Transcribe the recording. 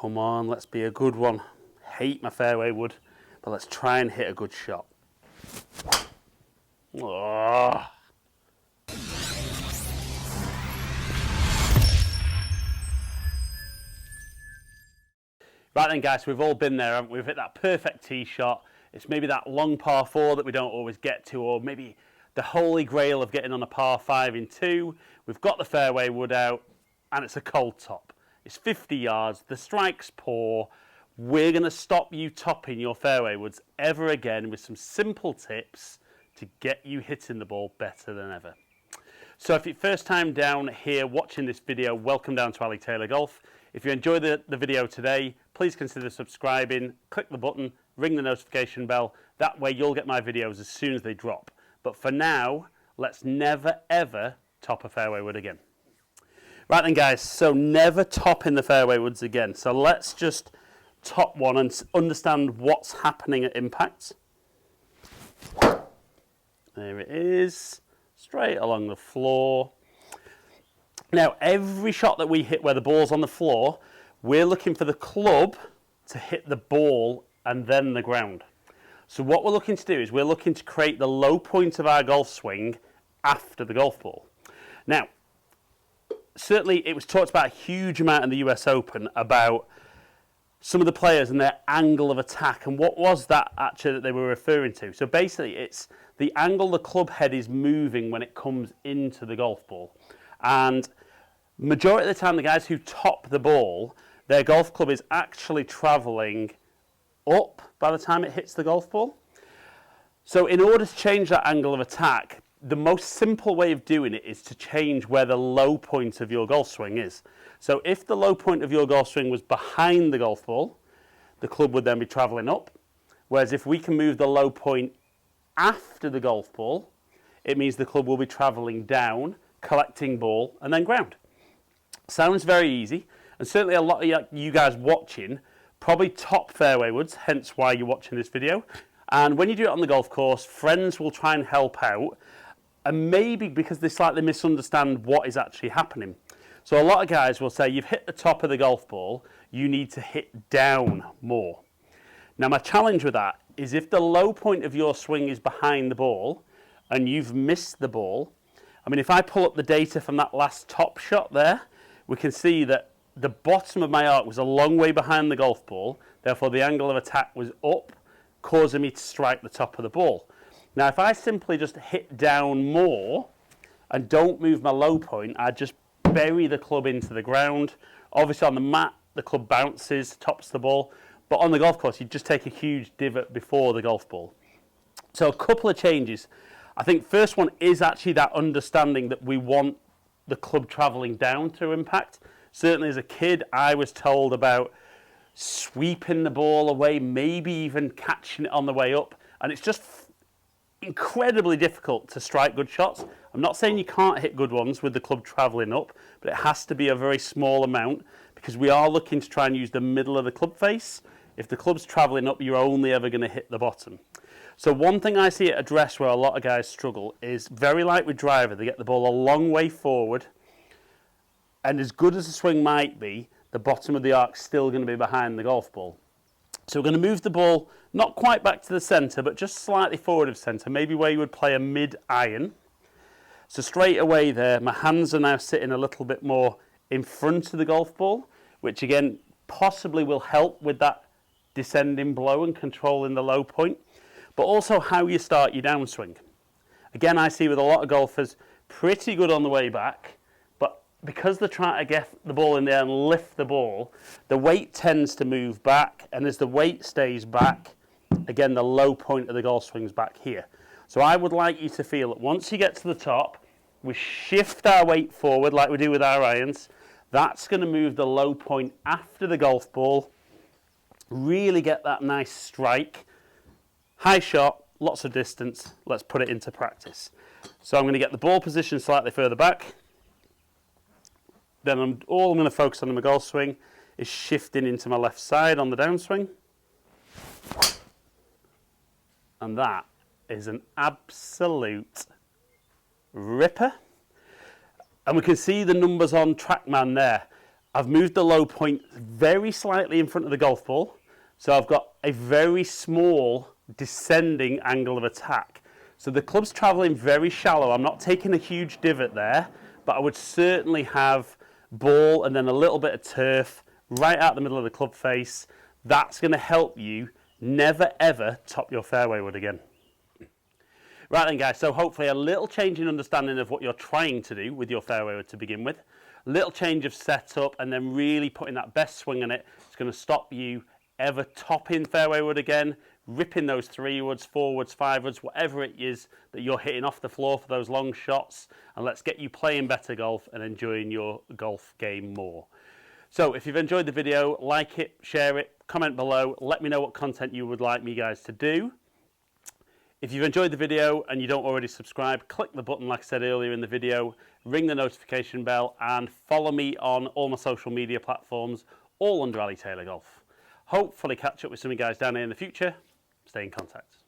Come on, let's be a good one. Hate my fairway wood, but let's try and hit a good shot. Oh. Right then guys, we've all been there, haven't we? We've hit that perfect tee shot. It's maybe that long par 4 that we don't always get to, or maybe the holy grail of getting on a par 5 in 2. We've got the fairway wood out, and it's a cold top. It's 50 yards, the strike's poor. We're going to stop you topping your fairway woods ever again with some simple tips to get you hitting the ball better than ever. So if you're first time down here watching this video, welcome down to Ali Taylor Golf. If you enjoyed the video today, please consider subscribing, click the button, ring the notification bell. That way you'll get my videos as soon as they drop. But for now, let's never ever top a fairway wood again. Right then guys, so never top in the fairway woods again. So let's just top one and understand what's happening at impact. There it is, straight along the floor. Now, every shot that we hit where the ball's on the floor, we're looking for the club to hit the ball and then the ground. So what we're looking to do is we're looking to create the low point of our golf swing after the golf ball. Now, certainly it was talked about a huge amount in the US Open about some of the players and their angle of attack. And what was that actually that they were referring to? So basically it's the angle the club head is moving when it comes into the golf ball. And majority of the time, the guys who top the ball, their golf club is actually travelling up by the time it hits the golf ball. So in order to change that angle of attack, the most simple way of doing it is to change where the low point of your golf swing is. So if the low point of your golf swing was behind the golf ball, the club would then be travelling up. Whereas if we can move the low point after the golf ball, it means the club will be travelling down, collecting ball, and then ground. Sounds very easy, and certainly a lot of you guys watching probably top fairway woods, hence why you're watching this video. And when you do it on the golf course, friends will try and help out, and maybe because they slightly misunderstand what is actually happening. So a lot of guys will say, you've hit the top of the golf ball, you need to hit down more. Now my challenge with that is if the low point of your swing is behind the ball, and you've missed the ball, I mean, if I pull up the data from that last top shot there, we can see that the bottom of my arc was a long way behind the golf ball, therefore the angle of attack was up, causing me to strike the top of the ball. Now, if I simply just hit down more and don't move my low point, I just bury the club into the ground. Obviously on the mat, the club bounces, tops the ball, but on the golf course, you just take a huge divot before the golf ball. So a couple of changes. I think first one is actually that understanding that we want the club travelling down to impact. Certainly as a kid, I was told about sweeping the ball away, maybe even catching it on the way up. And it's just incredibly difficult to strike good shots. I'm not saying you can't hit good ones with the club travelling up, but it has to be a very small amount because we are looking to try and use the middle of the club face. If the club's travelling up, you're only ever going to hit the bottom. So one thing I see at address where a lot of guys struggle is very like with driver, they get the ball a long way forward, and as good as the swing might be, the bottom of the arc's still going to be behind the golf ball. So we're going to move the ball not quite back to the centre, but just slightly forward of centre, maybe where you would play a mid-iron. So straight away there, my hands are now sitting a little bit more in front of the golf ball, which again possibly will help with that descending blow and controlling the low point. But also how you start your downswing. Again, I see with a lot of golfers, pretty good on the way back, but because they're trying to get the ball in there and lift the ball, the weight tends to move back, and as the weight stays back, again, the low point of the golf swing's back here. So I would like you to feel that once you get to the top, we shift our weight forward like we do with our irons. That's going to move the low point after the golf ball, really get that nice strike. High shot, lots of distance, let's put it into practice. So I'm going to get the ball position slightly further back. Then all I'm going to focus on in my golf swing is shifting into my left side on the downswing. And that is an absolute ripper. And we can see the numbers on TrackMan there. I've moved the low point very slightly in front of the golf ball. So I've got a very small descending angle of attack. So the club's traveling very shallow. I'm not taking a huge divot there, but I would certainly have ball and then a little bit of turf right out the middle of the club face. That's going to help you never ever top your fairway wood again. Right then guys, so hopefully a little change in understanding of what you're trying to do with your fairway wood to begin with. A little change of setup and then really putting that best swing on it. It's going to stop you ever topping fairway wood again, ripping those 3 woods, 4 woods, 5 woods, whatever it is that you're hitting off the floor for those long shots, and let's get you playing better golf and enjoying your golf game more. So if you've enjoyed the video, like it, share it, comment below, let me know what content you would like me guys to do. If you've enjoyed the video and you don't already subscribe, click the button like I said earlier in the video, ring the notification bell and follow me on all my social media platforms, all under Ali Taylor Golf. Hopefully catch up with some of you guys down here in the future. Stay in contact.